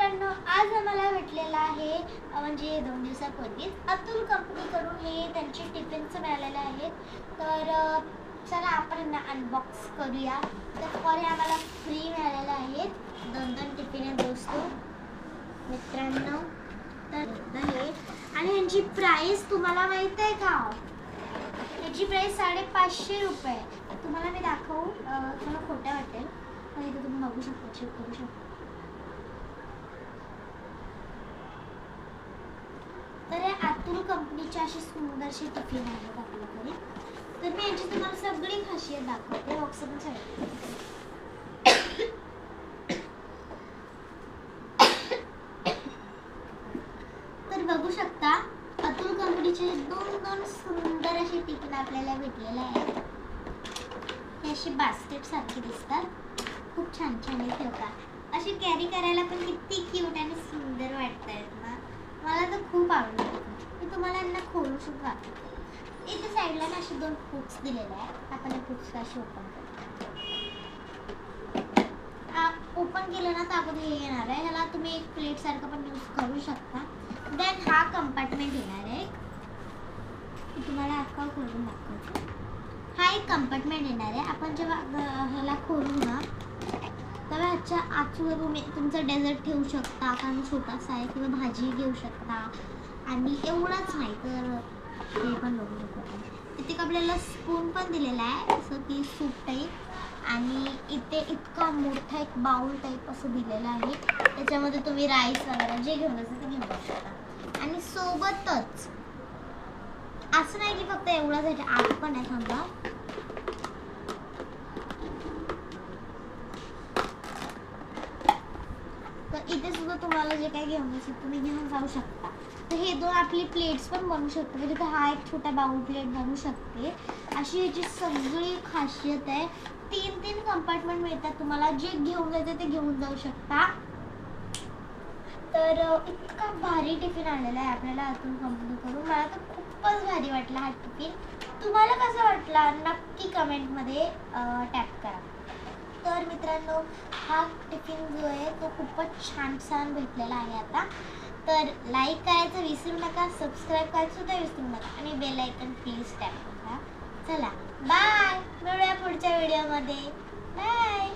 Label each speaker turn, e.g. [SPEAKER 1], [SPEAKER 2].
[SPEAKER 1] मित्रांनो, आज आम्हाला भेटलेला आहे म्हणजे 2 दिवसापूर्वीच अतुल कंपनीकडून हे त्यांचे टिफिन्स मिळालेले आहेत. तर चला आपण अनबॉक्स करूया. तर फॉर आम्हाला फ्री मिळालेले आहेत 2 टिफिन आहेत दोस्तो मित्रांनो. तर हे आणि यांची प्राइस तुम्हाला माहिती आहे का? याची प्राइस 550 रुपये. तुम्हाला मी दाखवू, तुम्हाला खोटं वाटेल पण इथे तुम्ही बघू शकता, चेक करू शकता. तर हे अतुल कंपनीचे असे सुंदरसे टिफिन आहेत आपल्याकडे. तर मी यांची तुम्हाला सगळी खासियत दाखवते. ऑक्सिजन साईड तर बघू शकता अतुल कंपनीचे दोन सुंदर असे टिफिन आपल्याला भेटलेले आहेत. हे अशी बास्केट सारखे दिसतात, खूप छान छान आहेत बघा. अशी कॅरी करायला पण किती क्यूट आणि सुंदर वाटतात ना. मला तर खूप आवडलं. मी तुम्हाला यांना खोलू सुद्धा दाखवते. इथे साईडला ना असे 2 हुक्स दिलेले आहेत. आपण हे हुक्स कसे ओपन करू. ओपन केलं ना तर अगोदर हे येणार आहे. ह्याला तुम्ही एक प्लेट सारखं पण यूज करू शकता. देन हा कंपार्टमेंट येणार आहे. मी तुम्हाला अख्खा खोलून दाखवते. हा एक कंपार्टमेंट येणार आहे. आपण जेव्हा ह्याला खोलू ना तेव्हा ह्याच्या आतमध्ये तुम्ही तुमचं डेझर्ट ठेवू शकता, कारण छोटासा आहे, किंवा भाजी घेऊ शकता. आणि एवढंच नाही तर हे पण बघू शकतो. इथे आपल्याला स्पून पण दिलेला आहे, असं की सूप टाईप. आणि इथे इतका मोठा एक बाउल टाईप असं दिलेलं आहे. त्याच्यामध्ये तुम्ही राईस वगैरे जे घेऊन जायचं ते घेऊन जाऊ शकता. आणि सोबतच असं नाही की फक्त एवढंच आहे, आत पण आहे. थांबा, तर इथे सुद्धा तुम्हाला जे काही घेऊन जायचं तुम्ही घेऊन जाऊ शकता. तर हे 2 आपली प्लेट्स पण बनवू शकतो. म्हणजे तिथे हा एक छोटा बाउल प्लेट बनवू शकते. अशी याची सगळी खासियत आहे. 3 कंपार्टमेंट मिळतात तुम्हाला. जे घेऊन जायचं ते घेऊन जाऊ शकता. तर इतका भारी टिफिन आणलेला आहे आपल्याला अतुल कंपनीकडून. मला तर खूपच भारी वाटला हा टिफिन. तुम्हाला कसं वाटला नक्की कमेंटमध्ये टॅग करा. तर मित्रांनो, हा टिफिन जो आहे तो खूपच छान भेटलेला आहे आता. तर लाईक करायचं विसरू नका, सबस्क्राईब करायचं सुद्धा विसरू नका, आणि बेल आयकॉन प्लीज टॅप करा. चला बाय, भेटूया पुढच्या व्हिडिओमध्ये. बाय.